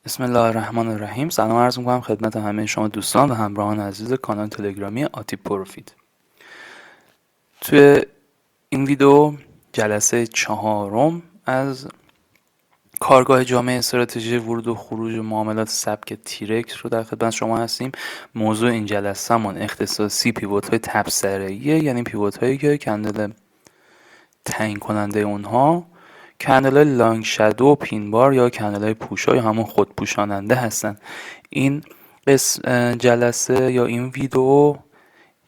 بسم الله الرحمن الرحیم. سلام عرض میکنم خدمت همه شما دوستان و همراهان عزیز کانال تلگرامی آتی پروفیت. توی این ویدیو جلسه 4 از کارگاه جامع استراتژی ورود و خروج معاملات سبک تیرکس رو در خدمت شما هستیم. موضوع این جلسه‌مون اختصاصی پیوت های تبصره‌ایه، یعنی پیوت هایی که کندل تعیین کننده اونها کندل های لانگ شادو و پین بار یا کندل های پوشا یا همون خود پوشاننده هستن. این جلسه یا این ویدیو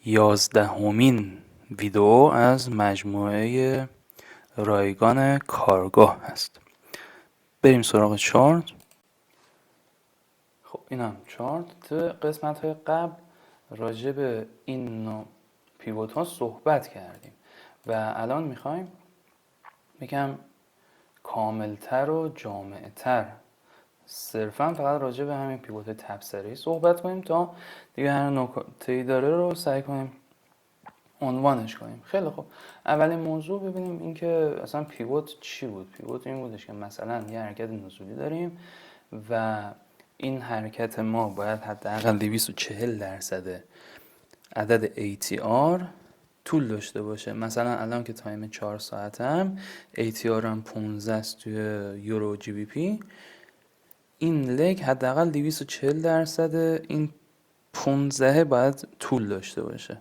11مین ویدیو از مجموعه رایگان کارگاه هست. بریم سراغ چارت. خب این هم چارت. تو قسمت های قبل راجع به این نوع پیوت ها صحبت کردیم و الان میخوایم یکم کاملتر و جامعتر صرفا فقط راجع به همین پیوت تبصره‌ای صحبت کنیم تا دیگه هر نکته‌ای داره رو سعی کنیم عنوانش کنیم. خیلی خوب، اولین موضوع ببینیم اینکه اصلا پیوت چی بود. پیوت این بودش که مثلا یه حرکت نزولی داریم و این حرکت ما باید حداقل 240% عدد ATR طول داشته باشه. مثلا الان که تایم 4 ساعتم، ATR هم 15 است توی یورو جی بی پی، این لگ حداقل 240% این 15 باید طول داشته باشه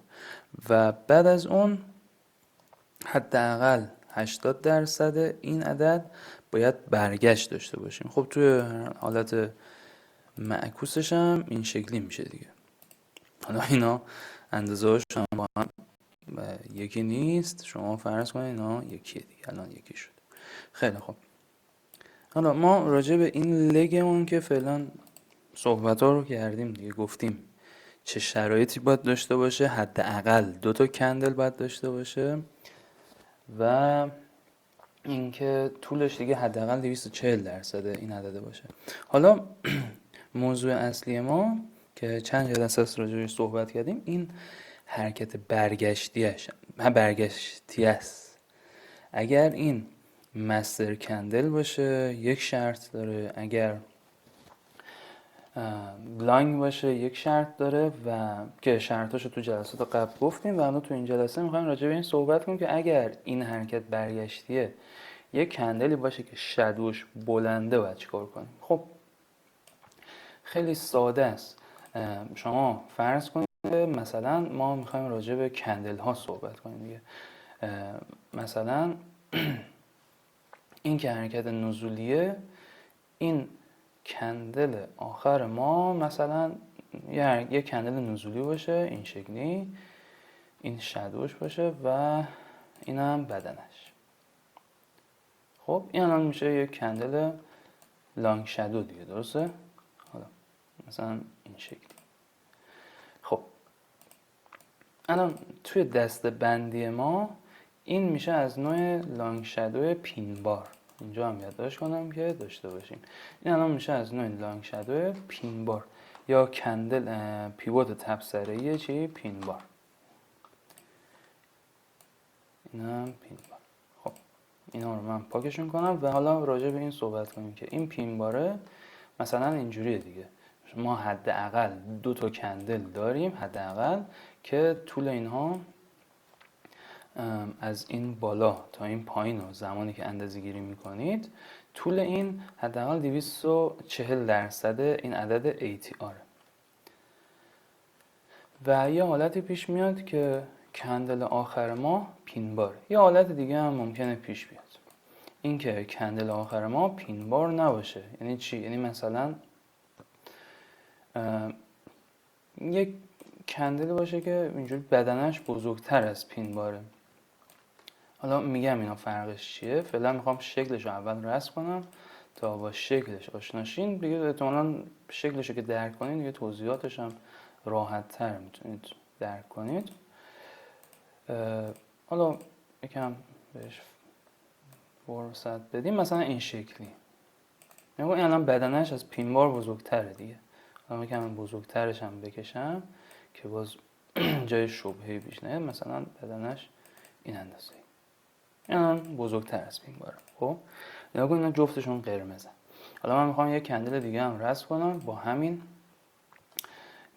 و بعد از اون حداقل 80% این عدد باید برگشت داشته باشیم. خب توی حالت معکوسش هم این شکلی میشه دیگه. حالا اینا اندازه هاشون با هم یکی نیست، شما فرض کنید اینا یکیه دیگه. الان یکی شد. خیلی خوب، حالا ما راجع به این لگمون که فعلا صحبت ها رو کردیم دیگه، گفتیم چه شرایطی باید داشته باشه. حداقل 2 تا کندل باید داشته باشه و اینکه طولش دیگه حداقل 240% این عدده باشه. حالا موضوع اصلی ما که چند جلسه است راجعش صحبت کردیم، این حرکت برگشتی است. اگر این مستر کندل باشه یک شرط داره، اگر بلایند باشه یک شرط داره و که شرطاشو تو جلسات قبل گفتیم و الان تو این جلسه میخوایم راجع به این صحبت کنیم که اگر این حرکت برگشتیه یک کندلی باشه که شادوش بلنده باید چیکار کنیم. خب خیلی ساده است. شما فرض کنید مثلا ما میخوایم راجع به کندل ها صحبت کنیم دیگه. مثلا این که حرکت نزولیه، این کندل آخر ما مثلا یه کندل نزولی باشه این شکلی، این شادوش باشه و این هم بدنش. خب این الان میشه یه کندل لانگ شادو دیگه، درسته؟ حالا مثلا این شکلی. خب الان توی دسته بندی ما این میشه از نوع لانگ شادو پین بار. اینجا هم یادداشت کنم که داشته باشیم. این الان میشه از نوع لانگ شادو پین بار یا کندل پیوت تبصره‌ای چی؟ پین بار. اینم پین بار. خب اینا رو من پاکشون کنم و حالا راجع به این صحبت کنیم که این پین باره مثلا اینجوریه دیگه. ما حداقل 2 تا کندل داریم حداقل که طول اینها از این بالا تا این پایین رو زمانی که اندازه گیری میکنید طول این حداقل 240% این عدد ATR. و یه حالتی پیش میاد که کندل آخر ما پین بار. یه حالت دیگه هم ممکنه پیش بیاد، این که کندل آخر ما پین بار نباشه. یعنی چی؟ یعنی مثلا یک کندل باشه که اینجوری بدنش بزرگتر از پین باره. حالا میگم اینا فرقش چیه. فعلا میخوام شکلش رو اول رسم کنم تا با شکلش آشناشین دیگه. احتمالاً شکلش رو که درک کنید دیگه توضیحاتش هم راحت تر میتونید درک کنید. حالا یکم بهش فرصت بدیم. مثلا این شکلی نگاه، این الان بدنش از پین بار بزرگتره دیگه. حالا یکم بزرگترش هم بکشم که باز جای شبهه‌ای پیش نیاد. مثلا بدنش این اندازه، این بزرگتر از پین باره. خب نگاه کن اینا جفتشون قرمزن. حالا من میخوام یه کندل دیگه هم رسم کنم با همین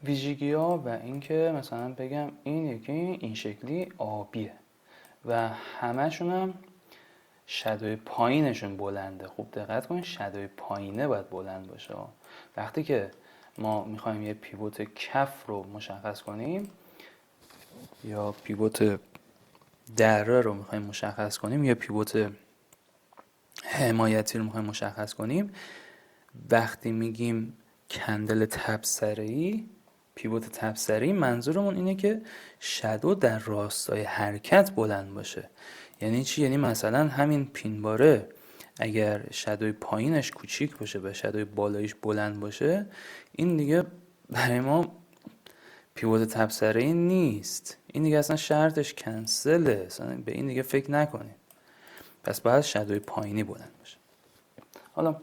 ویژگی ها و اینکه مثلا بگم این یکی این شکلی آبیه و همشون هم شادوی پایینشون بلنده. خوب دقت کنید، شادوی پایینه باید بلند باشه. وقتی که ما میخوایم یه پیوت کف رو مشخص کنیم یا پیوت دره رو میخوایم مشخص کنیم یا پیوت حمایتی رو میخوایم مشخص کنیم، وقتی میگیم کندل تبصره‌ای، پیوت تبصره‌ای، منظورمون اینه که شادو در راستای حرکت بلند باشه. یعنی چی؟ یعنی مثلا همین پینباره اگر شادوی پایینش کوچیک باشه و شادوی بالایش بلند باشه، این دیگه برای ما پیوت تبصره‌ای نیست. این دیگه اصلا شرطش کنسله، اصلا به این دیگه فکر نکنید. پس باید شادوی پایینی بلند باشه. حالا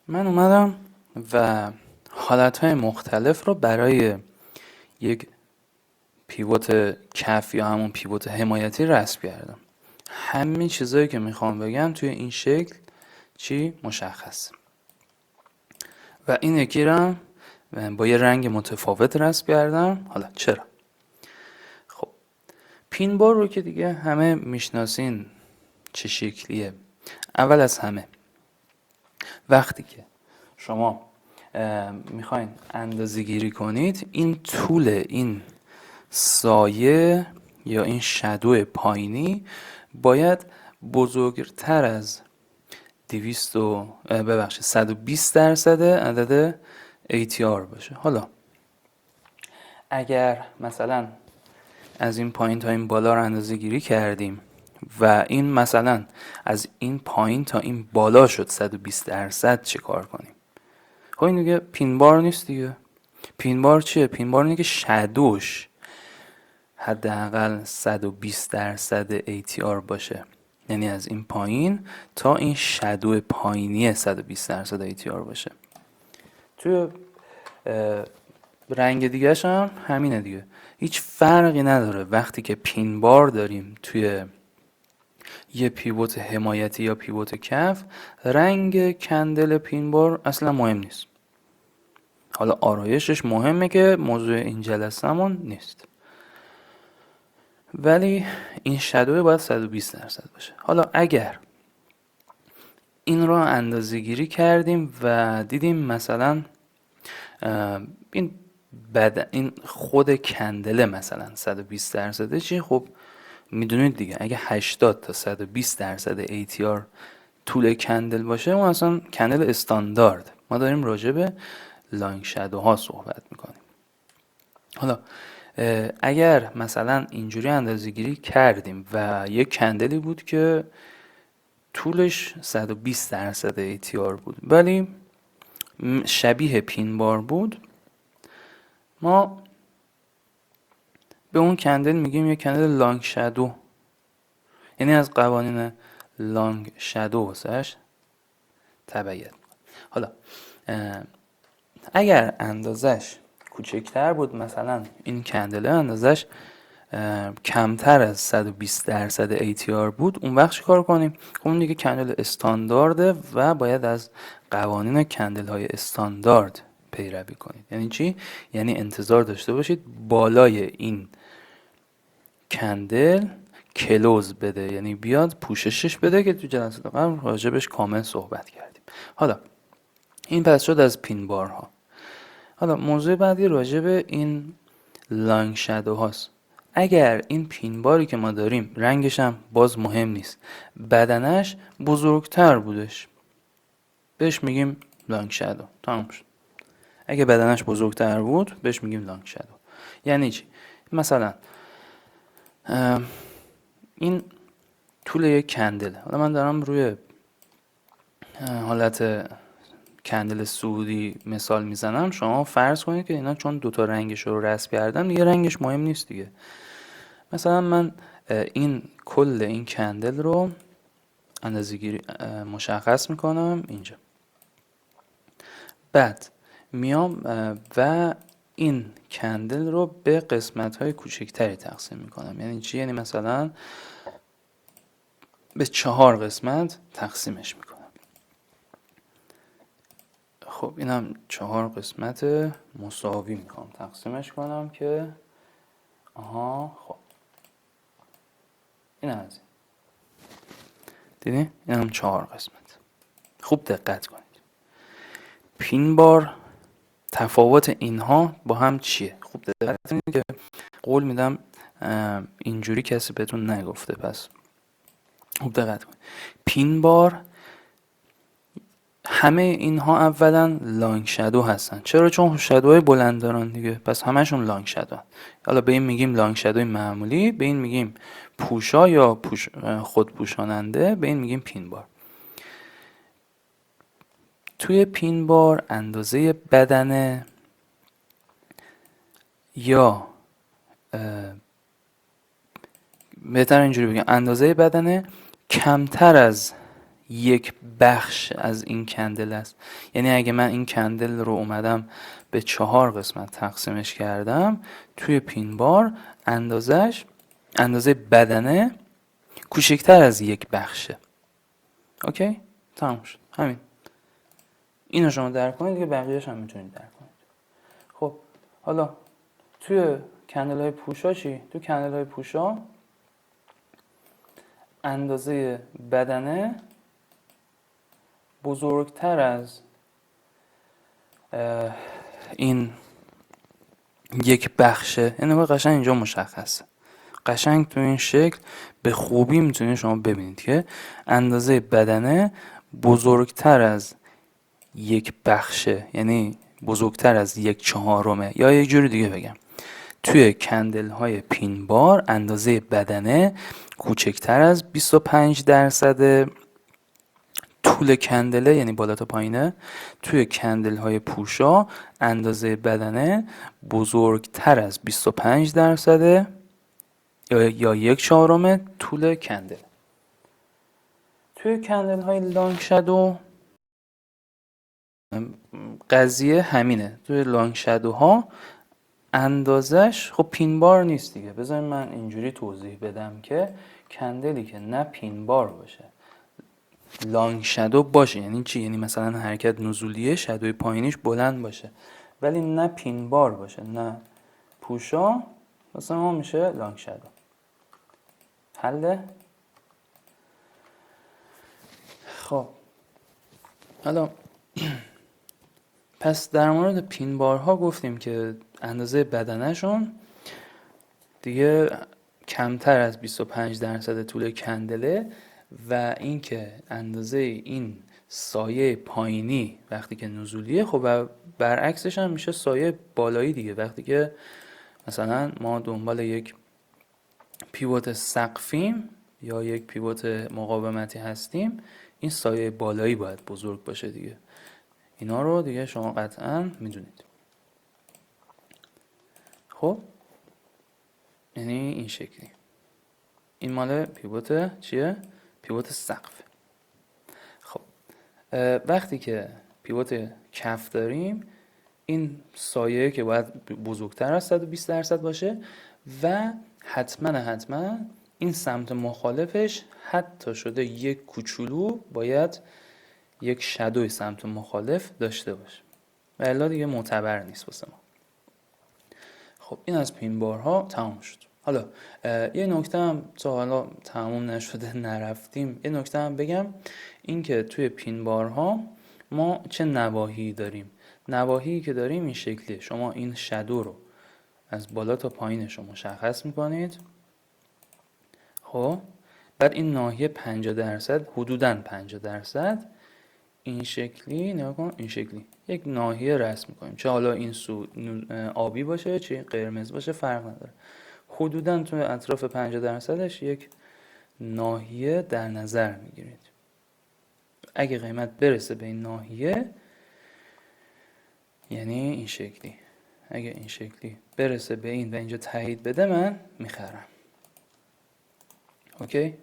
من اومدم و حالتهای مختلف رو برای یک پیوت کف یا همون پیوت حمایتی رسم کردم. همین چیزایی که میخوام بگم توی این شکل چی مشخص و این یکی رو با یه رنگ متفاوت رسم کردم. حالا چرا؟ خب پین بار رو که دیگه همه میشناسین چه شکلیه. اول از همه وقتی که شما میخواین اندازه گیری کنید، این طول این سایه یا این شادو پایینی باید بزرگتر از 120% عدد ATR باشه. حالا اگر مثلا از این پایین تا این بالا رو اندازه گیری کردیم و این مثلا از این پایین تا این بالا شد 120%، چه کار کنیم؟ خب این دیگه پین بار نیست دیگه. پین بار چیه؟ پین بار اینه که شادوش حداقل 120% ATR باشه. یعنی از این پایین تا این شادو پایینی 120% ATR باشه. توی رنگ دیگه‌ش هم همینه دیگه. هیچ فرقی نداره وقتی که پین بار داریم توی یه پیوت حمایتی یا پیوت کف، رنگ کندل پین بار اصلا مهم نیست. حالا آرایشش مهمه که موضوع این جلسه‌مون نیست، ولی این شادو باید 120% باشه. حالا اگر این رو اندازه گیری کردیم و دیدیم مثلا این خود کندله مثلا 120%، چی؟ خب میدونید دیگه اگه 80 تا 120% ATR طول کندل باشه، اون اصلا کندل استاندارد. ما داریم راجع به لانگ شادو ها صحبت میکنیم. حالا اگر مثلا اینجوری اندازه گیری کردیم و یک کندلی بود که طولش 120% ATR بود ولی شبیه پین بار بود، ما به اون کندل میگیم یک کندل لانگ شادو. یعنی از قوانین لانگ شادو واسش تبعیت. حالا اگر اندازش کوچکتر بود، مثلا این کندله اندازش کمتر از 120% ATR بود، اون وقت چی کار کنیم؟ اون دیگه کندل استاندارده و باید از قوانین کندل های استاندارد پیروی کنید. یعنی چی؟ یعنی انتظار داشته باشید بالای این کندل کلوز بده، یعنی بیاد پوششش بده که تو جلسه قبل راجبش کامل صحبت کردیم. حالا این پس شد از پین بارها. حالا موضوع بعدی راجب این لانگ شادو هاست. اگر این پین باری که ما داریم رنگش هم باز مهم نیست، بدنش بزرگتر بودش، بهش میگیم لانگ شادو. تمام شد. اگه بدنش بزرگتر بود بهش میگیم لانگ شادو. یعنی چی؟ مثلا این طول یک کندل، حالا من دارم روی حالت کندل سعودی مثال میزنم، شما فرض کنید که اینا چون دوتا رنگش رو رسم کردم دیگه رنگش مهم نیست دیگه. مثلا من این کل این کندل رو اندازه‌گیری مشخص میکنم اینجا، بعد میام و این کندل رو به قسمت های کوچکتری تقسیم میکنم. یعنی چی؟ یعنی مثلا به 4 قسمت تقسیمش میکنم. خب اینم 4 قسمت مساوی میخوام تقسیمش کنم که خب این از این دیدی؟ اینم 4 قسمت. خوب دقت کنید. پین بار تفاوت اینها با هم چیه؟ خوب دقت کنید که قول میدم اینجوری کسی بهتون نگفته، پس خوب دقت کنید. پین بار همه اینها اولا لانگ شادو هستن. چرا؟ چون شادوهای بلند دارن دیگه، پس همشون لانگ شادو هستن. حالا به این میگیم لانگ شادوی معمولی، به این میگیم پوشا یا خود پوشاننده، به این میگیم پین بار. توی پین بار اندازه بدنه یا بهتر اینجوری بگم اندازه بدنه کمتر از یک بخش از این کندل است. یعنی اگه من این کندل رو اومدم به 4 قسمت تقسیمش کردم، توی پین بار اندازه بدنه کوچکتر از یک بخشه. اوکی؟ تمام شد. همین. اینو شما درک کنید دیگه، بقیه‌اش هم میتونید درک کنید. خب حالا توی کندل های پوشا چی؟ تو کندل های پوشا اندازه بدنه بزرگتر از این یک بخشه. یعنی قشنگ اینجا مشخصه، قشنگ تو این شکل به خوبی میتونید شما ببینید که اندازه بدنه بزرگتر از یک بخشه، یعنی بزرگتر از 1/4. یا یک جوری دیگه بگم، توی کندل های پین بار اندازه بدنه کوچکتر از 25% طول کندله، یعنی بالا تا پایینه. توی کندل های پوشا اندازه بدنه بزرگتر از 25% یا 1/4 طول کندل. توی کندل های لانگ شادو قضیه همینه. توی لانگ شادوها اندازش خب پین بار نیست دیگه. بذارید من اینجوری توضیح بدم که کندلی که نه پین بار باشه لانگ شادو باشه یعنی چی؟ یعنی مثلا حرکت نزولیه، شادوی پایینیش بلند باشه، ولی نه پین بار باشه نه پوشا، مثلا ما میشه لانگ شادو. حله؟ خب حالا پس در مورد پین بارها گفتیم که اندازه بدنشون دیگه کمتر از 25% طول کندله و اینکه اندازه این سایه پایینی وقتی که نزولیه، خب برعکسش هم میشه سایه بالایی دیگه. وقتی که مثلا ما دنبال یک پیوت سقفیم یا یک پیوت مقاومتی هستیم، این سایه بالایی باید بزرگ باشه دیگه. اینا رو دیگه شما قطعا میدونید. خب یعنی این شکلی. این مال پیوت چیه؟ پیوت سقف. خب وقتی که پیوت کف داریم، این سایه که باید بزرگتر از 120% باشه و حتما این سمت مخالفش حتی شده یک کوچولو باید یک شادوی سمت مخالف داشته باشه و الا دیگه معتبر نیست واسه ما. خب این از پین بارها تمام شد. حالا یه نکته هم تا حالا تموم نشده نرفتیم، یه نکته هم بگم، این که توی پین بارها ما چه نواحی داریم. نواحی که داریم این شکلیه. شما این شادو رو از بالا تا پایینش رو مشخص میکنید. خب بعد این ناحیه 50%، حدوداً 50%، این شکلی نگاه کن، این شکلی یک ناحیه رسم میکنیم. چه حالا این سو آبی باشه چه قرمز باشه فرق نداره. حدوداً تو اطراف 50%ش یک ناحیه در نظر میگیرید. اگه قیمت برسه به این ناحیه، یعنی این شکلی، اگه این شکلی برسه به این و اینجا تایید بده، من میخرم. اوکی؟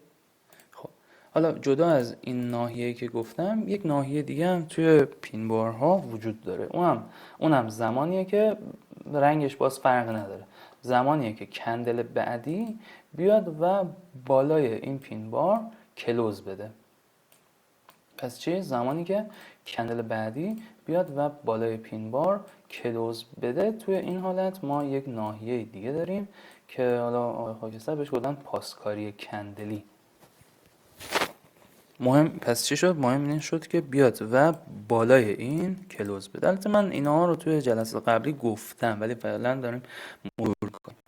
خب حالا جدا از این ناحیه که گفتم، یک ناحیه دیگه هم توی پین بارها وجود داره. اونم زمانیه که رنگش باز فرق نداره. زمانیه که کندل بعدی بیاد و بالای این پین بار کلوز بده. پس چی؟ زمانی که کندل بعدی بیاد و بالای پین بار کلوز بده، توی این حالت ما یک ناحیه دیگه داریم که حالا آقای خاکستر بهش گفتن پاسکاری کندلی. مهم پس چی شد؟ مهم این شد که بیاد و بالای این کلوز بده. البته من اینها رو توی جلسه قبلی گفتم ولی فعلا داریم مرور کنیم.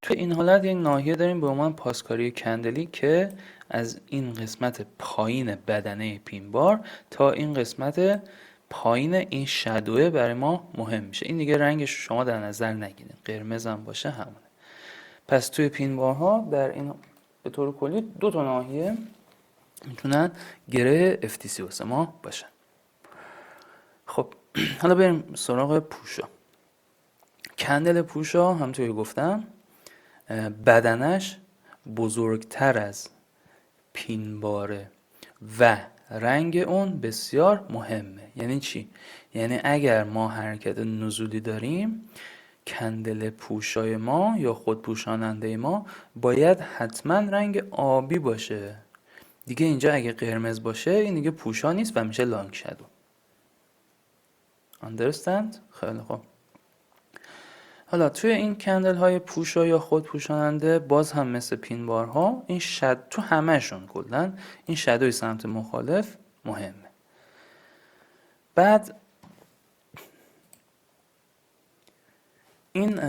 توی این حالت یک ناحیه داریم به عنوان پاسکاری کندلی که از این قسمت پایین بدنه پین بار تا این قسمت پایین این شادوه برای ما مهم میشه. این دیگه رنگش شما در نظر نگیرید، قرمز هم باشه همونه. پس توی پین بارها در این به طور کلی دو تا ناحیه میتونن گره FTC واسه ما باشن. خب حالا بریم سراغ پوشا. کندل پوشا هم توی گفتم بدنش بزرگتر از پین باره و رنگ اون بسیار مهمه. یعنی چی؟ یعنی اگر ما حرکت نزولی داریم، کندل پوشای ما یا خود پوشاننده ما باید حتما رنگ آبی باشه. دیگه اینجا اگه قرمز باشه این دیگه پوشا نیست و میشه لانگ شادو. Understand؟ خیلی خوب. حالا توی این کندل های پوشا یا خود پوشاننده باز هم مثل پین بارها این تو همهشون کلا این شادوی سمت مخالف مهمه. بعد این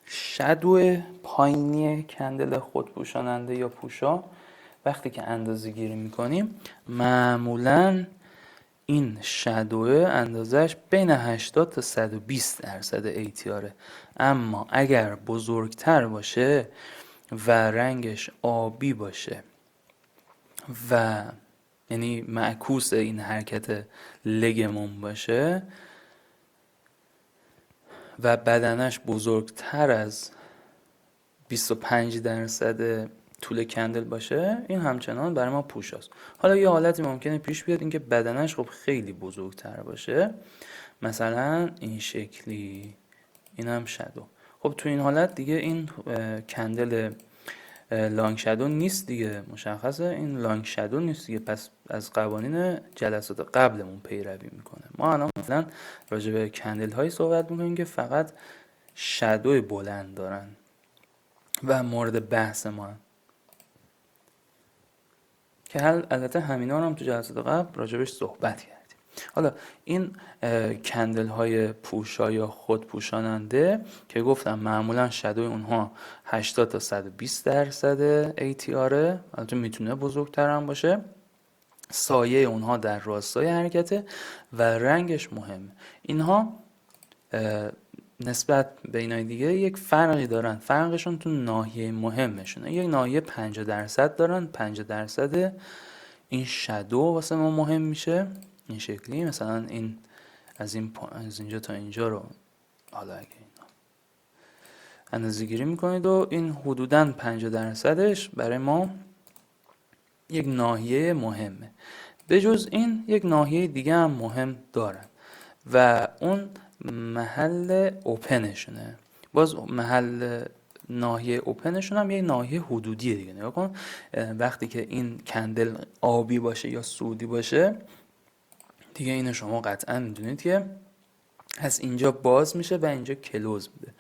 شادو پایینی کندل خود پوشاننده یا پوشا وقتی که اندازه گیری میکنیم معمولاً این شادوه اندازش بین 80 تا 120% ATR. اما اگر بزرگتر باشه و رنگش آبی باشه و یعنی معکوس این حرکت لگمون باشه و بدنش بزرگتر از 25% طول کندل باشه، این همچنان برای ما پوشاست. حالا یه حالتی ممکنه پیش بیاد اینکه بدنش خب خیلی بزرگتر باشه، مثلا این شکلی، این هم شادو. خب تو این حالت دیگه این کندل لانگ شادو نیست دیگه، مشخصه این لانگ شادو نیست دیگه. پس از قوانین جلسات قبلمون پیروی میکنه. ما الان مثلا راجع به کندل هایی صحبت میکنیم که فقط شادو بلند دارن و مورد بحث ما هم. که البته همینا رو هم تو جلسات قبل راجبش صحبت کردیم. حالا این کندل های پوشا یا خود پوشاننده که گفتم معمولا شادوی اونها 80 تا 120% ATR، البته میتونه بزرگتر هم باشه. سایه اونها در راستای حرکته و رنگش مهمه. اینها نسبت به اینای دیگه یک فرقی دارن. فرقشون تو ناحیه مهمشونه. یک ناحیه 50% دارن. 50% این شادو واسه ما مهم میشه، این شکلی. مثلا این از اینجا تا اینجا رو حالا اگه اینا اندازه گیری میکنید و این حدوداً 50%ش برای ما یک ناحیه مهمه. به جز این یک ناحیه دیگه هم مهم دارن و اون محل اوپنشونه. باز محل ناحیه اوپنشون هم یه ناحیه حدودیه دیگه. نگاه کن وقتی که این کندل آبی باشه یا سودی باشه دیگه اینو شما قطعا میدونید که از اینجا باز میشه و اینجا کلوز میده.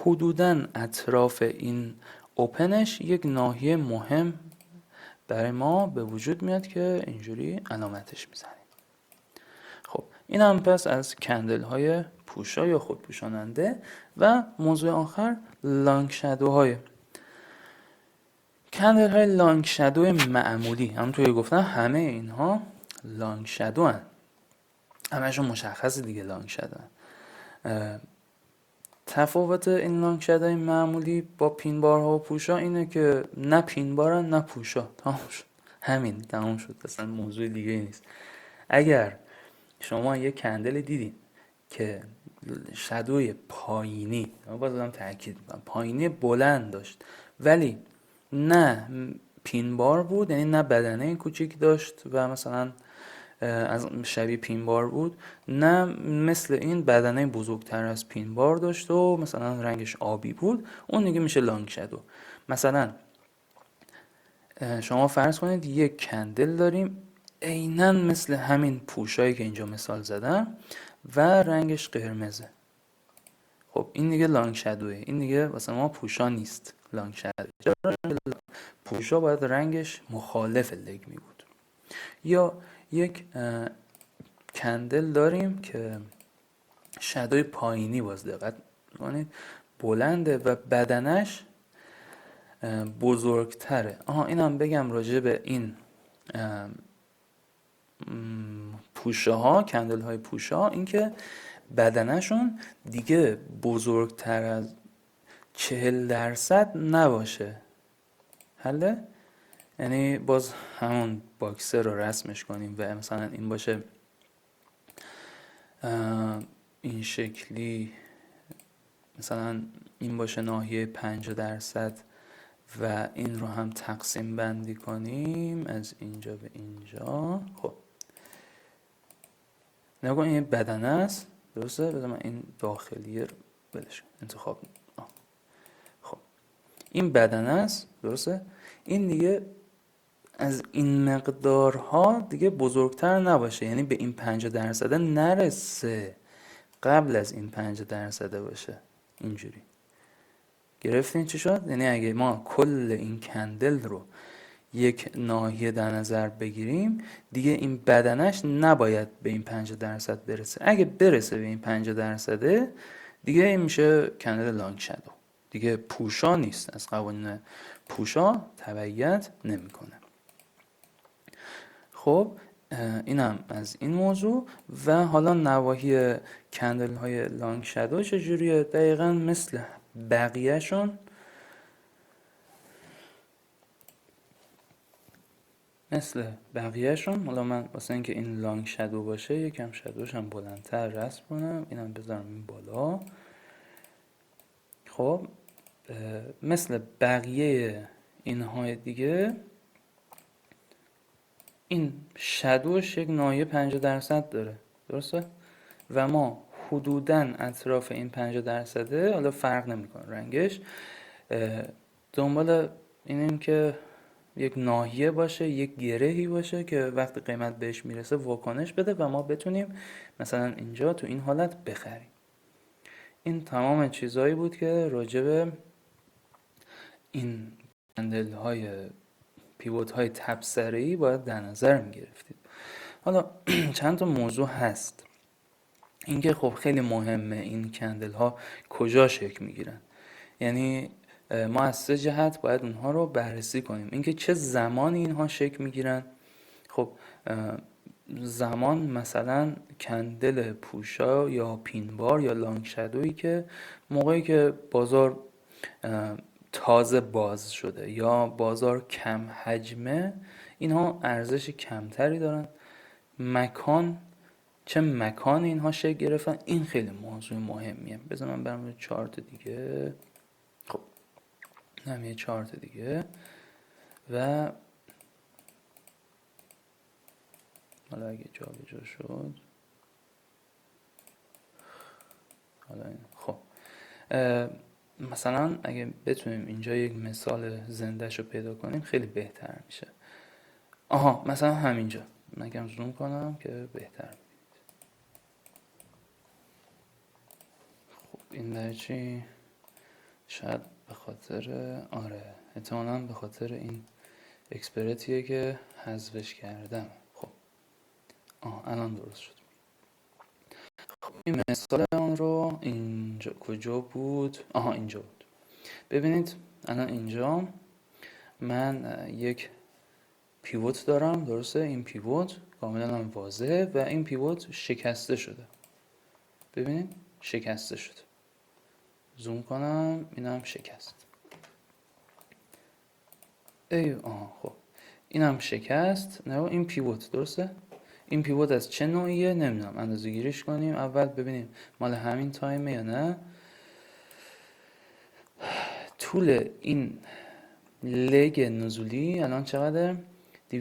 حدوداً اطراف این اوپنش یک ناحیه مهم برای ما به وجود میاد که اینجوری علامتش میزنیم. خب این هم پس از کندل های پوشا یا خود پوشاننده. و موضوع آخر لانگ شادو های. کندل های لانگ شادو معمولی هم توی گفتم همه اینها لانگ شادو هن. همهشون مشخصه دیگه لانگ شادو هن. تفاوت این لانگ شادو های معمولی با پین بارها و پوشا اینه که نه پین بارن نه پوشا. تمام شد. همین تمام شد. اصلا موضوع دیگه نیست. اگر شما یه کندل دیدین که شادوی پایینی، باز دارم تاکید میکنم پایینی بلند داشت ولی نه پین بار بود، یعنی نه بدنه کوچیک داشت و مثلا از شبیه پین بار بود، نه مثل این بدنه بزرگتر از پین بار داشت و مثلا رنگش آبی بود، اون دیگه میشه لانگ شادو. مثلا شما فرض کنید یک کندل داریم عیناً مثل همین پوشایی که اینجا مثال زدم و رنگش قرمزه. خب این دیگه لانگ شادوه، این دیگه واسه ما پوشا نیست. لانگ شادو پوشا باید رنگش مخالف لگ می بود. یا یک کندل داریم که شادوی پایینی، باز دقت کنید بلنده و بدنش بزرگتره. اینم بگم راجع به این پوشه ها، کندل های پوشه ها، این که بدنشون دیگه بزرگتر از 40% نباشه. حله؟ یعنی باز همون باکسر رو رسمش کنیم و مثلا این باشه این شکلی، مثلا این باشه ناحیه 50% و این رو هم تقسیم بندی کنیم از اینجا به اینجا. خب نگاه این بدنه است، درسته؟ بذار من این داخلیه رو بلش انتخاب خب این بدنه است، درسته؟ این دیگه از این مقدارها دیگه بزرگتر نباشه، یعنی به این 50% نرسه، قبل از این 50% باشه. اینجوری گرفتین چی شد؟ یعنی اگه ما کل این کندل رو یک ناحیه در نظر بگیریم، دیگه این بدنش نباید به این 50% برسه. اگه برسه به این 50%، دیگه این میشه کندل لانگ شادو، دیگه پوشا نیست، از قوانین پوشا تبعیت نمیکنه. خب اینم از این موضوع. و حالا نواحی کندل های لانگ شادو چجوریه؟ دقیقا مثل بقیهشون، حالا من واسه اینکه این لانگ شادو باشه یکم شادوش هم بلندتر رسم کنم، اینم بذارم این بالا. خب مثل بقیه اینهای دیگه این شادوش یک ناحیه 50% داره، درسته؟ و ما حدوداً اطراف این 50%، حالا فرق نمیکنه رنگش، دنبال اینیم که یک ناحیه باشه، یک گرهی باشه که وقتی قیمت بهش میرسه واکنش بده و ما بتونیم مثلا اینجا تو این حالت بخریم. این تمام چیزهایی بود که راجع به این کندل های پیوت های تبصره‌ای باید در نظر میگرفتید. حالا چند تا موضوع هست. اینکه خب خیلی مهمه این کندل ها کجا شکل میگیرن. یعنی ما از 3 جهت باید اونها رو بررسی کنیم. اینکه چه زمانی اینها شکل میگیرن. خب زمان مثلا کندل پوشا یا پینبار یا لانگ شادویی که موقعی که بازار تازه باز شده یا بازار کم حجمه، اینها ارزش کمتری دارن. چه مکان اینها شکل گرفتن، این خیلی موضوع مهمیه. بذار من برم یه چارت دیگه. خب هم یه چارت دیگه و حالا اگه جا به جا شد، حالا این خب مثلا اگه بتونیم اینجا یک مثال زندهش رو پیدا کنیم خیلی بهتر میشه. مثلا همینجا من زوم کنم که بهتر. خب این در چی؟ شاید به خاطر احتمالاً به خاطر این اکسپرتیه که حذفش کردم. خب الان درست شد. خب این مثال اون رو اینجا کجا بود؟ اینجا بود. ببینید الان اینجا من یک پیوت دارم، درسته؟ این پیوت کاملا هم واضحه و این پیوت شکسته شده. ببینید شکسته شده. زوم کنم اینم شکست. خب اینم شکست. نه این پیوت، درسته؟ این پیوت از چه نوعیه نمیدونم، اندازه گیریش کنیم اول ببینیم مال همین تایمه یا نه. طول این لگ نزولی الان چقدر؟ 255%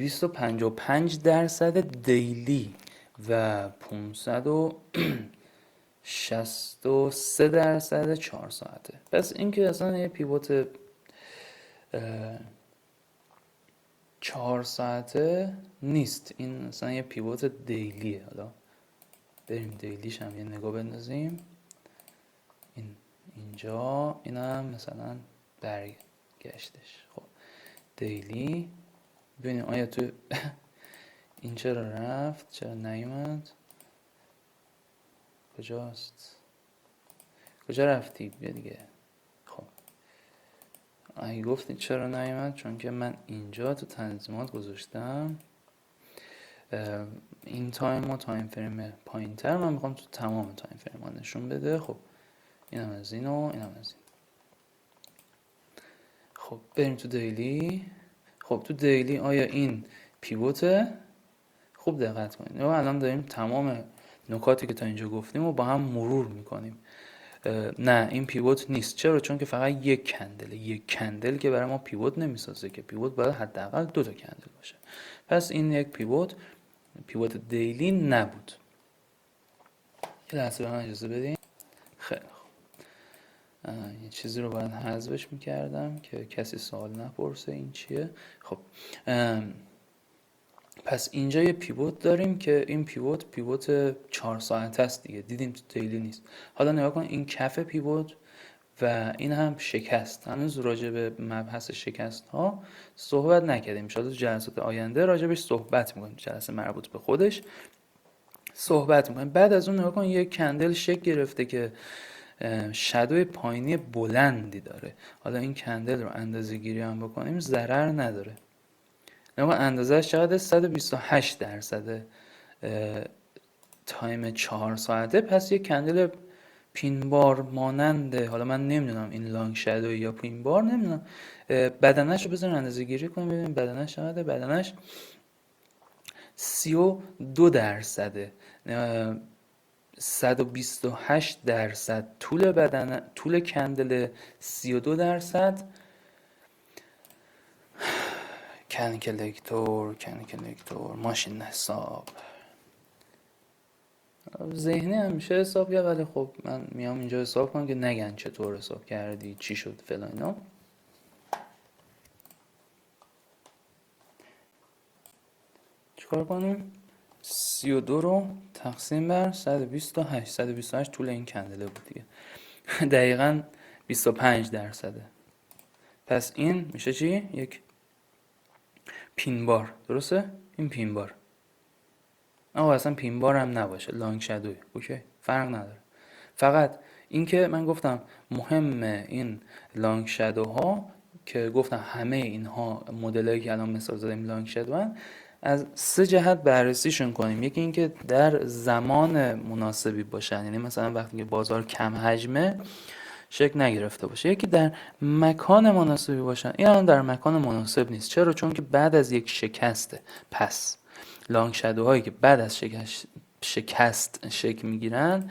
دیلی و 563% 4 ساعته. پس این که اصلا یه پیوت 4 ساعته نیست، این مثلا یه پیوت دیلیه. حالا بریم دیلیش هم یه نگاه بندازیم. این اینجا اینم مثلا برگشتش. خب دیلی ببینیم آیا تو این چرا رفت، چرا نیومد، کجاست، کجا رفتی، بیا دیگه. خب اگه گفتی چرا نیومد، چون که من اینجا تو تنظیمات گذاشتم این تایم و تایم فریم پایین تر، من میخوام تو تمام تایم فریم ها نشون بده. خب اینم از این و اینم از این. خب بریم تو دیلی. خب تو دیلی آیا این پیوته؟ خوب دقت کنید. الان داریم تمام نکاتی که تا اینجا گفتیم و با هم مرور میکنیم. نه این پیوت نیست. چرا؟ چون که فقط یک کندله. یک کندل که برای ما پیوت نمیسازه، که پیوت باید حداقل 2 تا کندل باشه. پس این یک پیوت دیلی نبود. یه لحظه به من اجازه بدین. خیلی خوب. یه چیزی رو باید حذفش میکردم که کسی سوال نپرسه این چیه. خب پس اینجا یه پیوت داریم که این پیوت 4 ساعته است دیگه. دیدیم تو دیلی نیست. حالا نگاه کن این کف پیوت و این هم شکست. هنوز راجع به مبحث شکست ها صحبت نکردیم. شاید تو جلسات آینده راجعش صحبت میکنیم. جلسه مربوط به خودش صحبت میکنیم. بعد از اون نگاه کن یک کندل شکل گرفته که شادوی پایینی بلندی داره. حالا این کندل رو اندازه گیری هم بکنیم ضرر نداره. نگاه اندازه‌اش چقدر؟ 128% تایم 4 ساعته. پس یک کندل پینبار ماننده، حالا من نمیدونم این لانگ شادو یا پینبار، نمیدونم بدنش رو بذاریم اندازه گیری کنیم ببینیم بدنش چقدره. بدنش 32%. 128% طول بدن، طول کندل 32%. کنکلکتور ماشین حساب ذهنی همیشه حساب کرد، ولی خب من میام اینجا حساب کنم که نگن چطور حساب کردی، چی شد فلان اینا. چیکار کنیم؟ 32 رو تقسیم بر 128. 128 طول این کندله بود دیگه. دقیقاً 25%. پس این میشه چی؟ یک پینبار. درسته؟ این پینبار. آقا اصلا پینبار هم نباشه، لانگ شادوی اوکی، فرق نداره. فقط این که من گفتم مهمه این لانگ شادوها که گفتم همه اینها مدلایی که الان مثال زدیم لانگ شادوان، از 3 جهت بررسیشون کنیم. یکی این که در زمان مناسبی باشن، یعنی مثلا وقتی که بازار کم حجمه شکل نگرفته باشه. یکی در مکان مناسبی باشن. این الان در مکان مناسب نیست. چرا؟ چون که بعد از یک شکسته. پس لانگ شادوهایی که بعد از شکست شکل میگیرن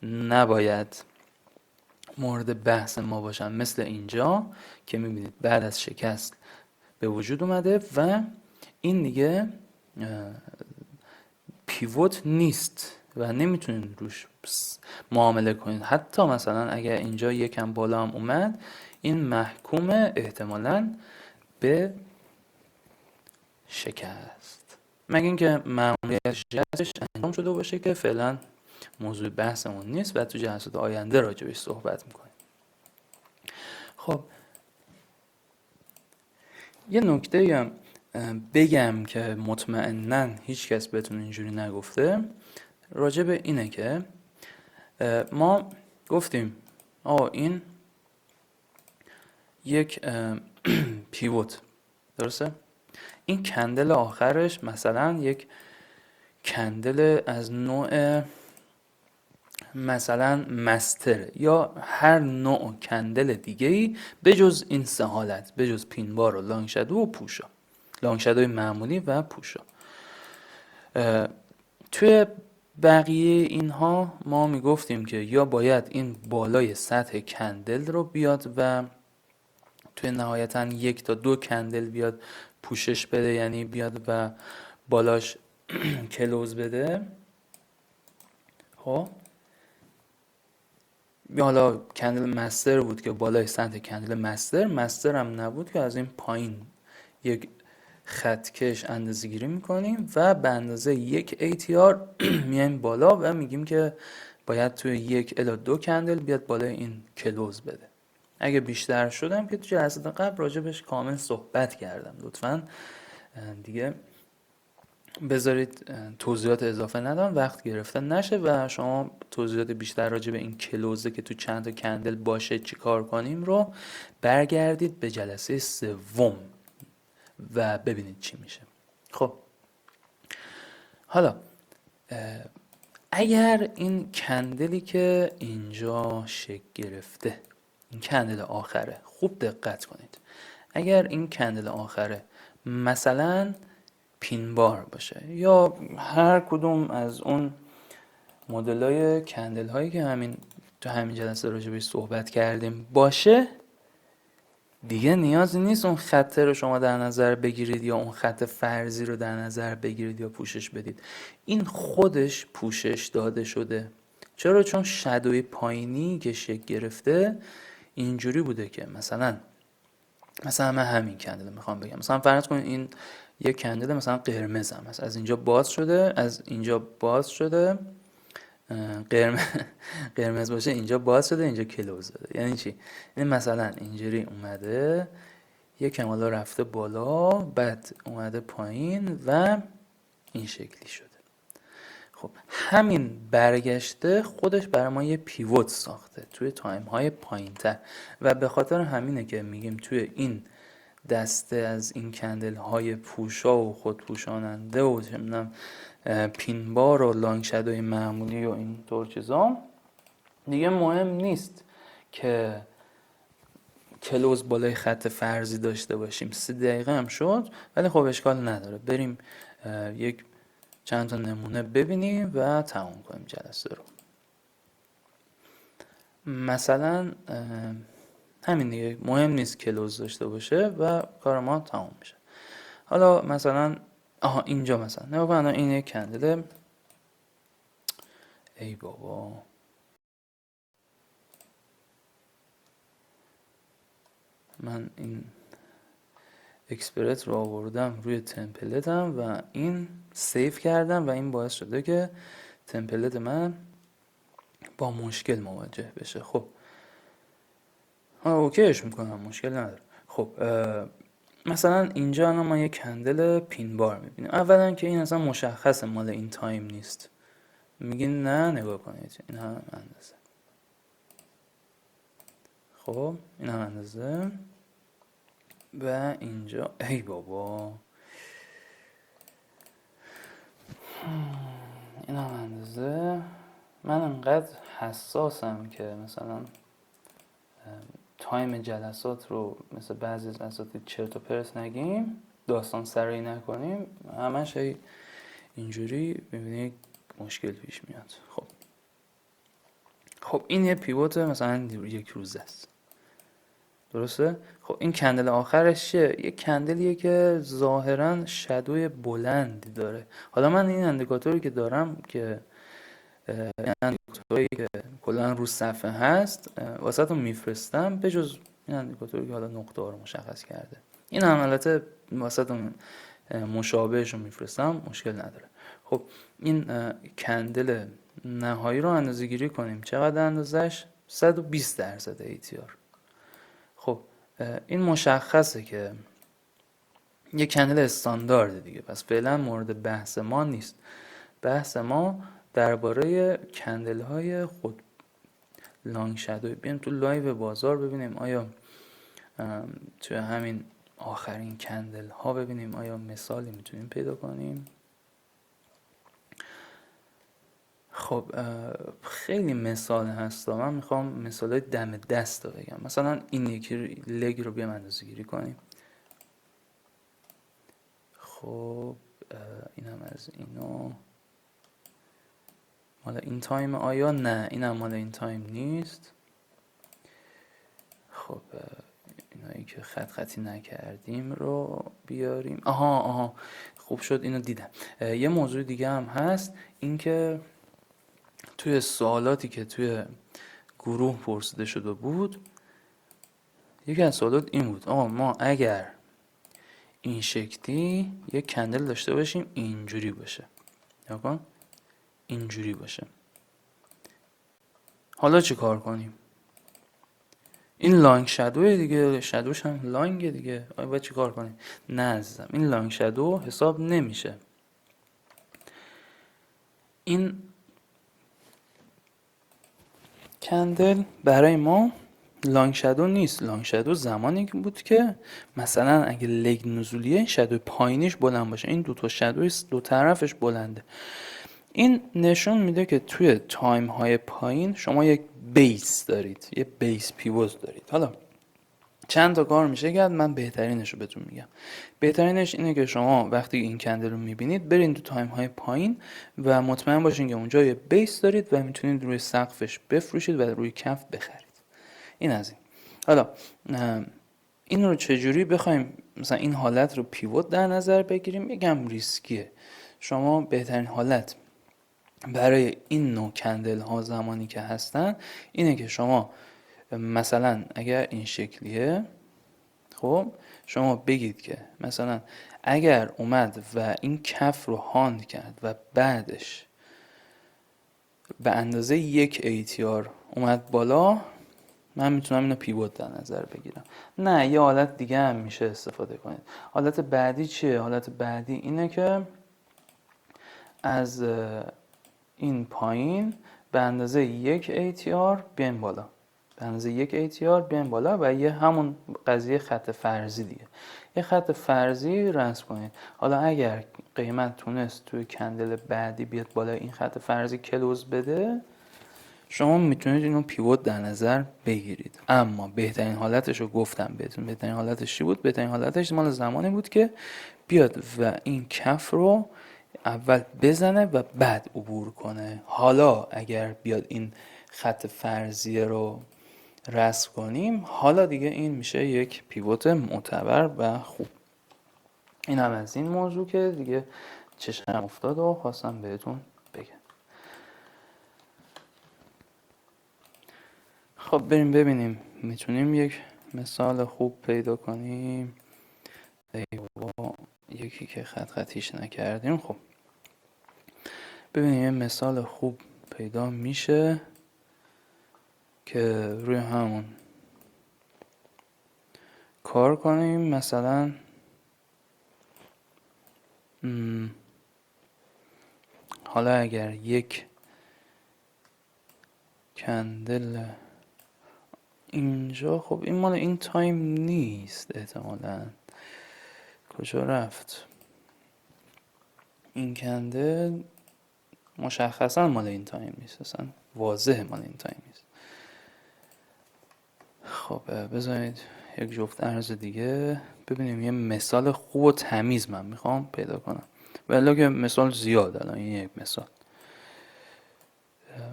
نباید مورد بحث ما باشن، مثل اینجا که میبینید بعد از شکست به وجود اومده و این دیگه پیوت نیست و نمیتونید روش معامله کنید. حتی مثلا اگر اینجا یکم بالا هم اومد، این محکوم احتمالاً به شکست، مگه اینکه معمولیت شکستش انجام شده باشه که فعلا موضوع بحثمون نیست و تو جلسات آینده راجبش صحبت میکنیم. خب یه نکته هم بگم که مطمئناً هیچ کس بهتون اینجوری نگفته، راجب اینه که ما گفتیم این یک پیوت، درسته؟ این کندل آخرش مثلا یک کندل از نوع مثلا مستر یا هر نوع کندل دیگه‌ای به جز این 3 حالت، به جز پینبار و لانگ شادو و پوشا، لانگ شادوی معمولی و پوشا. توی بقیه اینها ما میگفتیم که یا باید این بالای سطح کندل رو بیاد و توی نهایتا 1 تا 2 کندل بیاد پوشش بده، یعنی بیاد و بالاش کلوز بده. خب حالا کندل مستر بود که بالای سطح کندل مستر هم نبود که از این پایین یک خطکش اندازه گیری میکنیم و به اندازه 1 ATR میایم بالا و میگیم که باید توی 1 الی 2 کندل بیاد بالای این کلوز بده. اگه بیشتر شدم که تو جلسات قبل راجبش کامل صحبت کردم، لطفاً دیگه بذارید توضیحات اضافه ندم وقت گرفته نشه و شما توضیحات بیشتر راجع به این کلوزه که تو چند تا کندل باشه چی کار کنیم رو برگردید به جلسه سوم و ببینید چی میشه. خب حالا اگر این کندلی که اینجا شکل گرفته، این کندل آخره، خوب دقت کنید، اگر این کندل آخره مثلا پین بار باشه یا هر کدوم از اون مدل‌های کندل هایی که تو همین جلسه راجع بهش صحبت کردیم باشه، دیگه نیازی نیست اون خط رو شما در نظر بگیرید یا اون خط فرضی رو در نظر بگیرید یا پوشش بدید. این خودش پوشش داده شده. چرا؟ چون شادوی پایینی که شکل گرفته اینجوری بوده که مثلا من همین کندل میخوام بگم، مثلا فرض کنید این یک کندل مثلا قرمز هم هست، از اینجا باز شده، از اینجا باز شده، قرمز باشه اینجا باز شده، اینجا کلوز داده. یعنی چی؟ یعنی مثلا اینجوری اومده یکم حالا رفته بالا، بعد اومده پایین و این شکلی شده. خب همین برگشته خودش برای ما یه پیوت ساخته توی تایم های پایین تر و به خاطر همینه که میگیم توی این دسته از این کندل های پوشا و خودپوشاننده و چمنم پین بار و لانگ شادوی معمولی و این طور چیزا دیگه مهم نیست که کلوز بالای خط فرضی داشته باشیم. 3 دقیقه هم شد ولی خب اشکال نداره، بریم یک چند تا نمونه ببینیم و تموم کنیم جلسه رو. مثلا همین دیگه، مهم نیست کلوز داشته باشه و کار ما تموم میشه. حالا مثلا اینجا مثلا نگاه کن، این یک کندله، ای بابا من این اکسپرت رو آوردم روی تمپلتم و این سیف کردم و این باعث شده که تمپلت من با مشکل مواجه بشه. خب اوکیش میکنم، مشکل نداره. خب مثلا اینجا الان ما یک کندل پین بار میبینیم. اولا که این اصلا مشخصه مال این تایم نیست، میگین نه نگاه کنید این هم اندازه. خب این هم اندازه و اینجا ای بابا این هم اندازه. من انقدر حساسم که مثلا تایم جلسات رو مثل بعضی از اساتید چرت و پرت نگیم، داستان سرایی نکنیم، همش اینجوری میبینی مشکل پیش میاد. خب این یه پیوت مثلا 1 روزه است، درسته؟ خب این کندل آخرش چیه؟ یه کندلیه که ظاهرا شادوی بلندی داره. حالا من این اندیکاتوری که دارم که این اندیکاتوری که کلا رو صفحه هست واسهتون میفرستم، به جز این اندیکاتوری که حالا نقطه ها رو مشخص کرده، این هم البته واسهتون مشابهش رو میفرستم، مشکل نداره. خب این کندل نهایی رو اندازه گیری کنیم. چقدر اندازش؟ 120% ATR. خب این مشخصه که یه کندل استاندارد دیگه، پس فعلا مورد بحث ما نیست. بحث ما درباره کندل های خود لانگ شادوی. بیایم تو لایو بازار ببینیم آیا توی همین آخرین کندل ها ببینیم آیا مثالی میتونیم پیدا کنیم. خب خیلی مثال هست، من میخوام مثال دم دست رو بگم. مثلا این یکی لگ رو بیام اندازه گیری کنیم. خب این هم از اینو مال این تایم آیا؟ نه این هم مال این تایم نیست. خب اینایی که خطی نکردیم رو بیاریم. آها خوب شد اینو دیدم. یه موضوع دیگه هم هست، این که توی سوالاتی که توی گروه پرسیده شده بود، یکی از سوالات این بود آقا ما اگر این شکلی یک کندل داشته باشیم اینجوری باشه. نگاه کن اینجوری باشه. حالا چی کار کنیم؟ این لانگ شادوه دیگه، شادوش هم لانگه دیگه. آیا باید چی کار کنیم؟ نه عزیزم، این لانگ شادو حساب نمیشه. این کندل برای ما لانگ شادو نیست. لانگ شادو زمانی که بود که مثلا اگه لگ نزولیه شادو پایینش بلند باشه، این دو تا شادوی دو طرفش بلنده. این نشون میده که توی تایم های پایین شما یک بیس دارید، یه بیس پیوت دارید. حالا چند تا کار میشه کرد، من بهترینش رو بهتون میگم. بهترینش اینه که شما وقتی این کندل رو میبینید برین تو تایم های پایین و مطمئن باشین که اونجا یه بیس دارید و میتونید روی سقفش بفروشید و روی کف بخرید. این از این. حالا این رو چجوری بخوایم مثلا این حالت رو پیوت در نظر بگیریم؟ یکم ریسکیه. شما بهترین حالت برای این نوع کندل ها زمانی که هستن اینه که شما مثلا اگر این شکلیه، خب شما بگید که مثلا اگر اومد و این کف رو هاند کرد و بعدش به اندازه یک ATR اومد بالا، من میتونم اینو پیوت در نظر بگیرم. نه، یه حالت دیگه هم میشه استفاده کنید. حالت بعدی چیه؟ حالت بعدی اینه که از این پایین به اندازه یک ATR بیایم بالا، به اندازه یک ATR بیایم بالا و یه همون قضیه خط فرضی دیگه، یه خط فرضی رسم کنید. حالا اگر قیمت تونست توی کندل بعدی بیاد بالا این خط فرضی کلوز بده، شما میتونید اینو پیوت در نظر بگیرید. اما بهترین حالتش رو گفتم بهتون. بهترین حالتش چی بود؟ بهترین حالتش مال زمانی بود که بیاد و این کف رو اول بزنه و بعد عبور کنه. حالا اگر بیاد این خط فرضیه رو رسم کنیم، حالا دیگه این میشه یک پیوت معتبر و خوب. این هم از این موضوع که دیگه چشم افتاد و خواستم بهتون بگم. خب بریم ببینیم میتونیم یک مثال خوب پیدا کنیم. یکی که خط خطیش نکردیم. خب ببینیم یه مثال خوب پیدا میشه که روی همون کار کنیم. مثلا حالا اگر یک کندل اینجا، خب این مال این تایم نیست احتمالاً. کجا رفت این کندل؟ مشخصا مال این تایم نیست، اصلا واضح مال این تایم نیست. خب بذارید یک جفت ارز دیگه ببینیم. یه مثال خوب و تمیز من میخوام پیدا کنم، ولی که مثال زیاد. الان این یک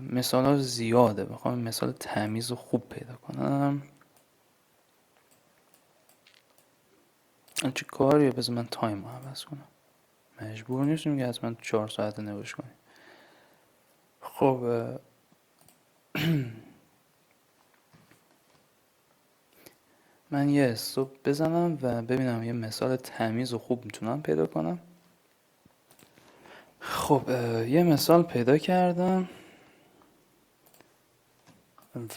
مثال ها زیاده، میخوام مثال تمیز و خوب پیدا کنم. چه کاریه؟ بذار من تایم رو عوض کنم. مجبور نیستیم که حتما 4 ساعت نوش کنیم. خب من یه استوب بزنم و ببینم یه مثال تمیز و خوب میتونم پیدا کنم. خب یه مثال پیدا کردم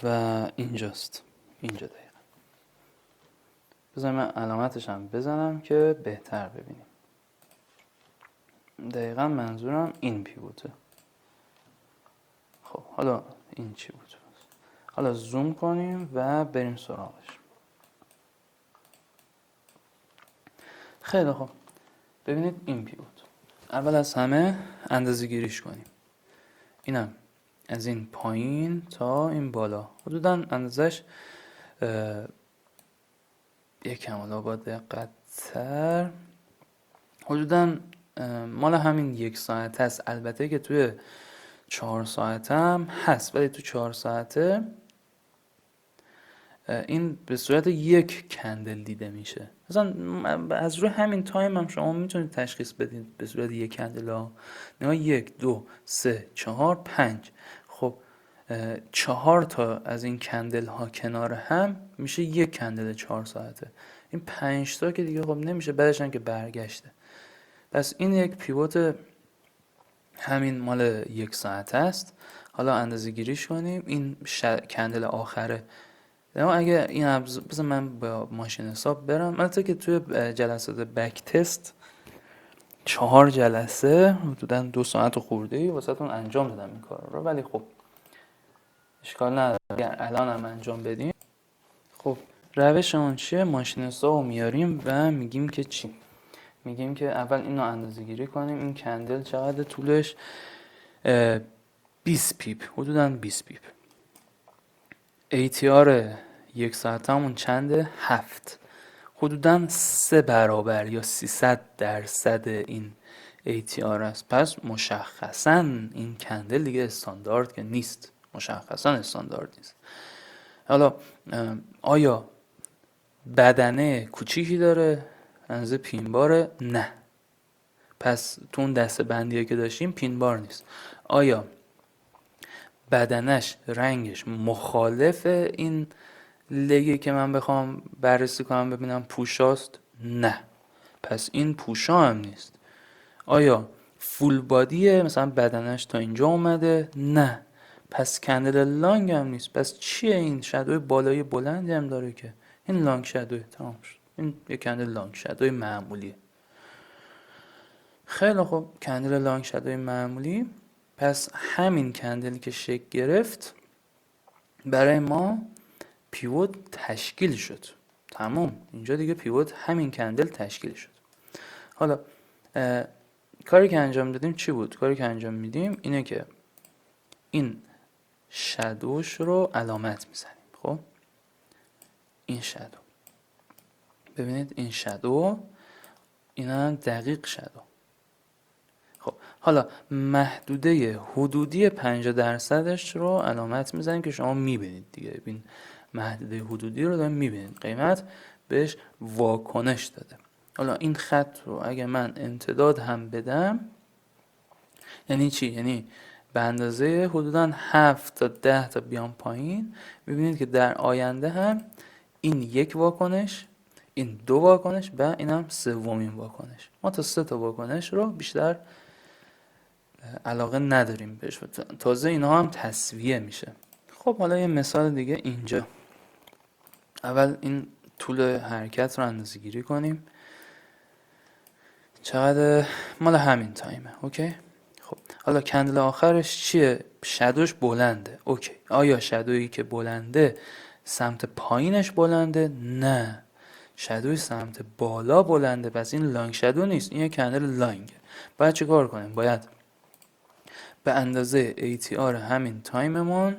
و اینجاست، اینجا دقیقا. بذارم من علامتش هم بزنم که بهتر ببینیم. دقیقا منظورم این پیوته. خب حالا این چی بود؟ حالا زوم کنیم و بریم سراغش. خیلی خوب، ببینید این پیوت. اول از همه اندازه گیریش کنیم. اینم از این پایین تا این بالا حدودا اندازش یکم حالا با دقت تر حدودا مال همین 1 ساعت هست. البته که توی 4 ساعت هم هست، ولی تو 4 ساعته این به صورت یک کندل دیده میشه. مثلا از روی همین تایم هم شما میتونید تشخیص بدید به صورت یک کندل ها. نگاه 1 2 3 4 5. خب 4 تا از این کندل ها کنار هم میشه یک کندل 4 ساعته. این 5 تا که دیگه خب نمیشه، بعدش هم که برگشته. پس این یک پیوت همین مال 1 ساعت است. حالا اندازه گیریش کنیم. این کندل آخره. اما اگه این بذار من با ماشین حساب برم. البته که توی جلسات بک تست 4 جلسه حدوداً 2 ساعت خورده‌ای واسهتون انجام دادم این کار رو، ولی خب اشکال نداره اگر الان هم انجام بدیم. خب روشمون چیه؟ ماشین حساب رو میاریم و میگیم که چی؟ میگیم که اول اینو اندازه گیری کنیم. این کندل چقدر طولش؟ 20 پیپ، حدوداً 20 پیپ. ATR 1 ساعت همون چنده؟ 7. حدوداً 3 برابر یا 300% این ATR است. پس مشخصاً این کندل دیگه استاندارد که نیست. مشخصاً استاندارد نیست. حالا آیا بدنه کوچیکی داره؟ اندازه پینباره؟ نه. پس تو اون دسته بندیه که داشتیم پینبار نیست. آیا بدنش رنگش مخالف این لگی که من بخوام بررسی کنم ببینم پوشاست؟ نه. پس این پوشا هم نیست. آیا فول بادیه، مثلا بدنش تا اینجا اومده؟ نه. پس کندل لانگ هم نیست. پس چیه این؟ شادوی بالایی بلندی هم داره که این لانگ شادوی. تمام شد. این یک کندل لانگ شادوی معمولیه. خیلی خوب، کندل لانگ شادوی معمولی. پس همین کندلی که شکل گرفت برای ما پیوت تشکیل شد. تمام. اینجا دیگه پیوت همین کندل تشکیل شد. حالا کاری که انجام دادیم چی بود؟ کاری که انجام میدیم اینه که این شادوش رو علامت میزنیم. خب این شادو، ببینید این شادو، این هم دقیق شادو. خب حالا محدوده حدودی 50%ش رو علامت میزنیم که شما میبینید دیگه. ببین محدوده حدودی رو داریم میبینید، قیمت بهش واکنش داده. حالا این خط رو اگه من امتداد هم بدم یعنی چی؟ یعنی به اندازه حدوداً 7 تا 10 تا بیام پایین، میبینید که در آینده هم این یک واکنش، این 2 واکنش و این هم سومین واکنش. ما تا 3 تا واکنش رو بیشتر علاقه نداریم بهش. تازه اینها هم تسویه میشه. خب حالا یه مثال دیگه اینجا. اول این طول حرکت رو اندازه گیری کنیم. چقدر؟ مال همین تایمه. اوکی. خب حالا کندل آخرش چیه؟ شادوش بلنده. اوکی. آیا شادویی که بلنده سمت پایینش بلنده؟ نه. شادوی سمت بالا بلنده. پس این لانگ شادو نیست، این یه کندل لانگه. باید چه کار کنیم؟ باید به اندازه ATR همین تایممون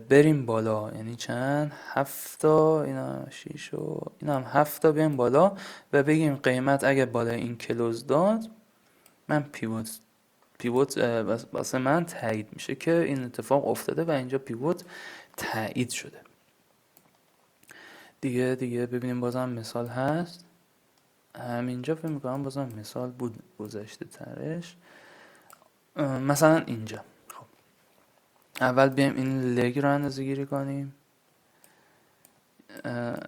بریم بالا. یعنی چند؟ 7 تا، اینا 6 و این هم 7 تا بریم بالا و بگیم قیمت اگه بالای این کلوز داد، من پیوت واسه من تایید میشه که این اتفاق افتاده و اینجا پیوت تایید شده. دیگه ببینیم بازم مثال هست. همینجا فکر میکنم بازم مثال بود گذشته ترش. مثلا اینجا. خب اول بیایم این لگ رو اندازه گیری کنیم.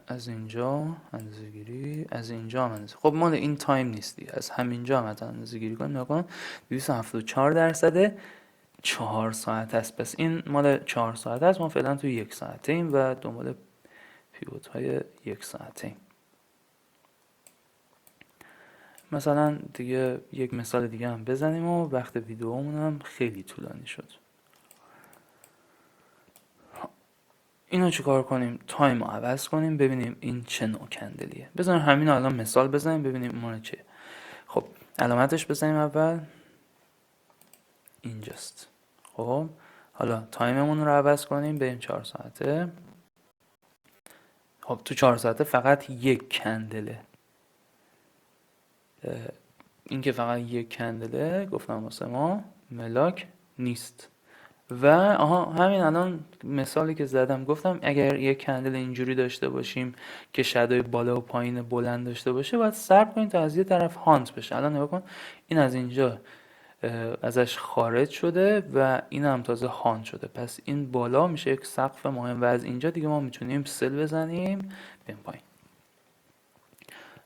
از اینجا اندازه گیری، از اینجا هم اندازه. خب مال این تایم نیست دیگه، از همینجا هم اندازه گیری کنیم. نگاه کن 274% 4 ساعت است. پس این مال 4 ساعت است. ما فعلا توی 1 ساعته ایم و دنبال پیوت های 1 ساعته ایم. مثلا دیگه یک مثال دیگه هم بزنیم و وقت ویدیومون هم خیلی طولانی شد. اینو چیکار کنیم؟ تایم رو عوض کنیم ببینیم این چه نوع کندلیه. بزنیم همین الان مثال بزنیم ببینیم اون چیه. خب علامتش بزنیم اول اینجاست. خب حالا تایممون رو عوض کنیم بریم 4 ساعته. خب تو 4 ساعته فقط یک کندله. این که فقط یک کندله گفتم واسه ما ملاک نیست. و همین الان مثالی که زدم گفتم اگر یک کندل اینجوری داشته باشیم که شادوی بالا و پایین بلند داشته باشه باید صبر کنیم تا از یه طرف هانت بشه. الان نگاه کن این از اینجا ازش خارج شده و این هم تازه هانت شده. پس این بالا میشه یک سقف مهم و از اینجا دیگه ما میتونیم سل بزنیم بریم پایین.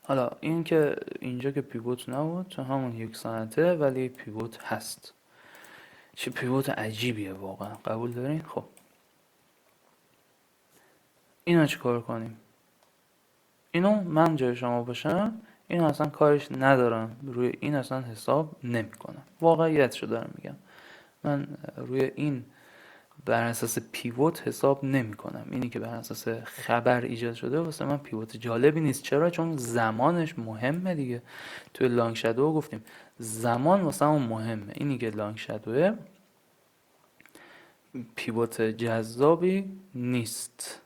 حالا این که اینجا که پیوت نبود تو همون 1 ساعته ولی پیوت هست. چه پیوت عجیبیه واقعا، قبول دارین؟ خب اینو چیکار کنیم؟ اینو من جای شما باشم اینو اصلا کارش ندارم، روی این اصلا حساب نمی کنم. واقعیتشو دارم میگم، من روی این بر اساس پیوت حساب نمی کنم. اینی که بر اساس خبر ایجاد شده واسه من پیوت جالبی نیست. چرا؟ چون زمانش مهمه دیگه. توی لانگ شادو گفتیم زمان واسه اون مهمه. اینی که لانگ شادوه پیوت جذابی نیست.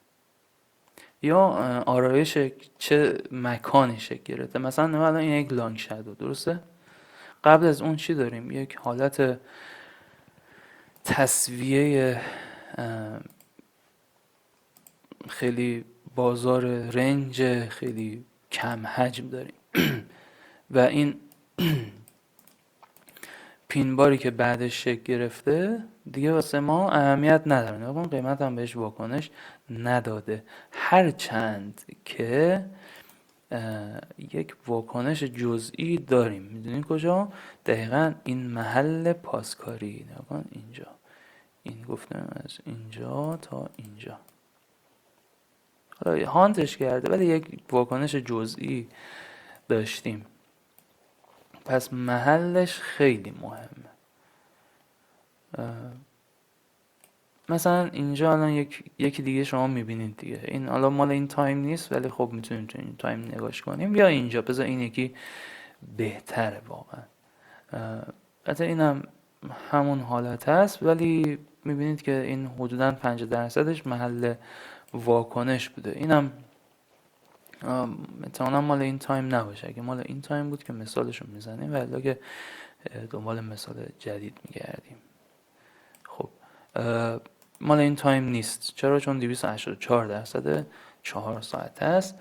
یا آرایش چه مکانی شکل گرفته. مثلا الان این یک لانگ شادو، درسته؟ قبل از اون چی داریم؟ یک حالت تصویه خیلی بازار رنج خیلی کم حجم داریم و این پینباری که بعدش شکل گرفته دیگه واسه ما اهمیت نداره، نگاه کن قیمت هم بهش واکنش نداده، هر چند که یک واکنش جزئی داریم. میدونین کجا؟ دقیقا این محل پاسکاری. نگاه کن اینجا، این گفتم از اینجا تا اینجا حالا هانتش کرده ولی یک واکنش جزئی داشتیم، پس محلش خیلی مهمه. مثلا اینجا الان یکی دیگه شما میبینید دیگه، این حالا مال این تایم نیست ولی خب میتونیم تو این تایم نگاش کنیم. یا اینجا بذار این یکی بهتره واقعا. البته اینم همون حالت هست ولی میبینید که این حدودا 50% محل واکنش بوده. اینم احتمالاً مال این تایم نباشه. اگه مال این تایم بود که مثالشو میزنیم ولی که دنبال مثال جدید میگردیم. خب مال این تایم نیست. چرا؟ چون 284% 4 ساعت است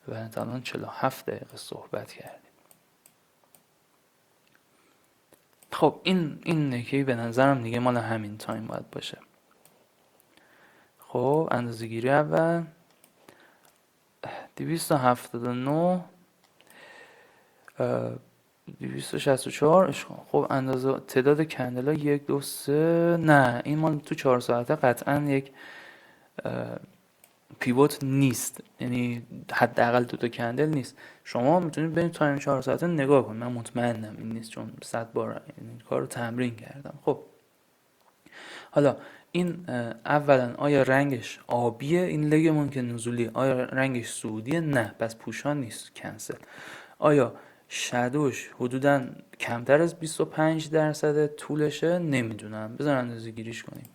و الان 47 دقیقه صحبت کردیم. خب این نکهی به نظرم دیگه مال همین تایم باید باشه. خب اندازه گیری اول 279 264 خب اندازه تعداد کندلا 1 2 3 نه این مال تو 4 ساعته قطعا یک پیوت نیست، یعنی حداقل 2 تا کندل نیست. شما میتونید برید تایم 4 ساعته نگاه کنید، من مطمئنم این نیست چون 100 بار این کار رو تمرین کردم. خب حالا این اولا آیا رنگش آبیه؟ این لگمون که نزولی، آیا رنگش سعودیه؟ نه، پس پوشان نیست، کنسل. آیا شادوش حدودا کمتر از 25% طولشه؟ نمیدونم، بذار اندازه گیریش کنیم.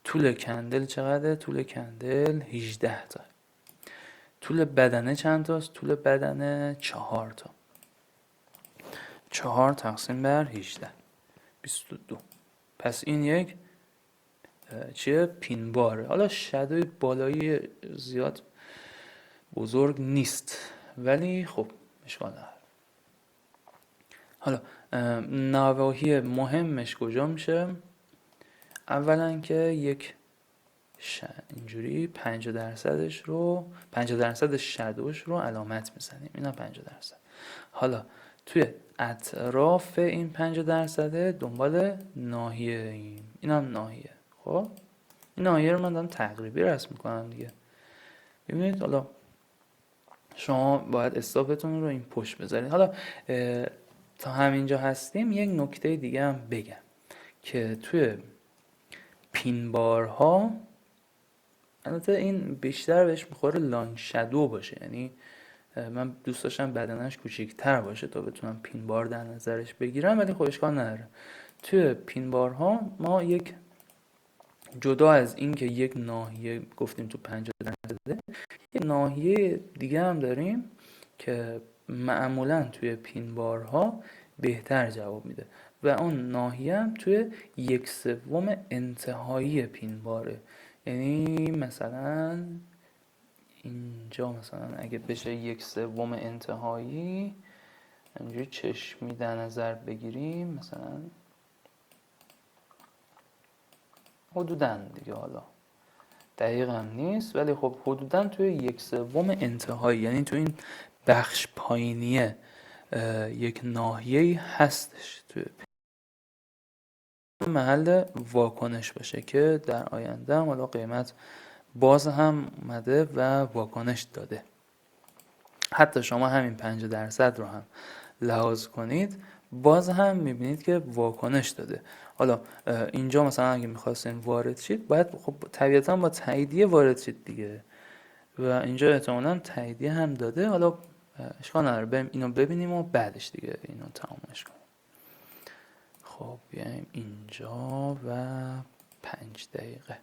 طول کندل چقدره؟ طول کندل 18 تا. طول بدنه چند تاست؟ طول بدنه 4 تا. 4 تقسیم بر 18 22. پس این یک چیه؟ پین باره. حالا شادوی بالایی زیاد بزرگ نیست ولی خب اشکال نداره. حالا نواحی مهمش کجا میشه؟ اولا که یک اینجوری 50% رو 50% شادوش رو علامت میزنیم، اینا 50%. حالا توی اطراف این 50% دنبال ناحیه ایم، این هم ناحیه. خب این ناحیه رو من دارم تقریبی رسم میکنم دیگه. ببینید حالا شما باید استاپتون رو این پشت بذارید. حالا تا همینجا هستیم یک نکته دیگه هم بگم که توی پین بارها، البته این بیشتر بهش میخوره لانگ شادو باشه، یعنی من دوست داشتم بدنش کوچیک‌تر باشه تا بتونم پین بار در نظرش بگیرم ولی خب اشکال نداره. توی پین بارها ما یک جدا از این که یک ناحیه گفتیم تو 50%، یک ناحیه دیگه هم داریم که معمولا توی پین بارها بهتر جواب میده و اون ناحیه هم توی 1/3 انتهایی پین باره. یعنی مثلا اینجا مثلا اگه بشه 1/3 انتهایی اینجوری چشمی در نظر بگیریم، مثلا حدوداً دیگه، حالا دقیق هم نیست ولی خب حدوداً توی 1/3 انتهایی، یعنی تو این بخش پایینی یک ناحیه‌ای هستش توی محل واکنش باشه که در آینده هم حالا قیمت باز هم اومده و واکنش داده. حتی شما همین 5% رو هم لحاظ کنید باز هم میبینید که واکنش داده. حالا اینجا مثلا اگه میخواستین وارد شید باید خب طبیعتا با تاییدیه وارد شید دیگه و اینجا احتمالاً تاییدیه هم داده. حالا اشکال نداره بریم اینو ببینیم و بعدش دیگه اینو تمامش کنیم. خب بیایم اینجا و 5 دقیقه.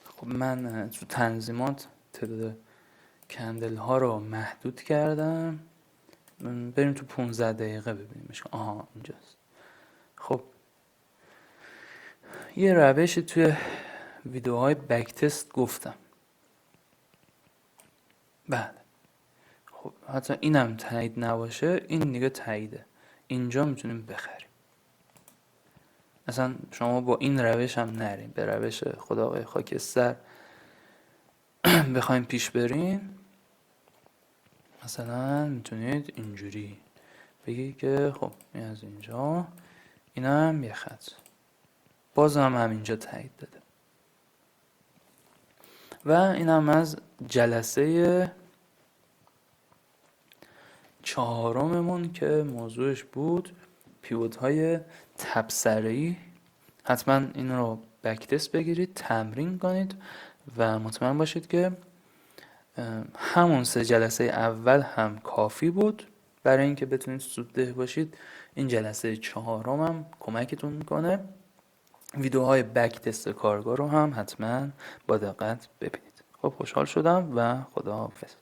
خب من تو تنظیمات تعداد کندل ها رو محدود کردم. بریم تو 15 دقیقه ببینیمش. آها اینجاست. خب یه روشی توی ویدیوهای بک تست گفتم. بله خب حتی اینم تایید نباشه این دیگه تاییده. اینجا میتونیم بخریم. اصلا شما با این روش هم نریم، به روش خداوند خاکستر بخوایم پیش بریم. مثلا میتونید اینجوری بگی که خب این از اینجا، این هم یه خط، باز هم همینجا تایید داده. و این هم از جلسه 4مون که موضوعش بود پیوت های تبصره‌ای. حتما این رو بک تست بگیرید، تمرین کنید و مطمئن باشید که همون 3 جلسه اول هم کافی بود برای اینکه بتونید سودده باشید. این جلسه 4 هم کمکتون میکنه. ویدیوهای بک تست کارگاه رو هم حتما با دقت ببینید. خب خوشحال شدم و خداحافظ.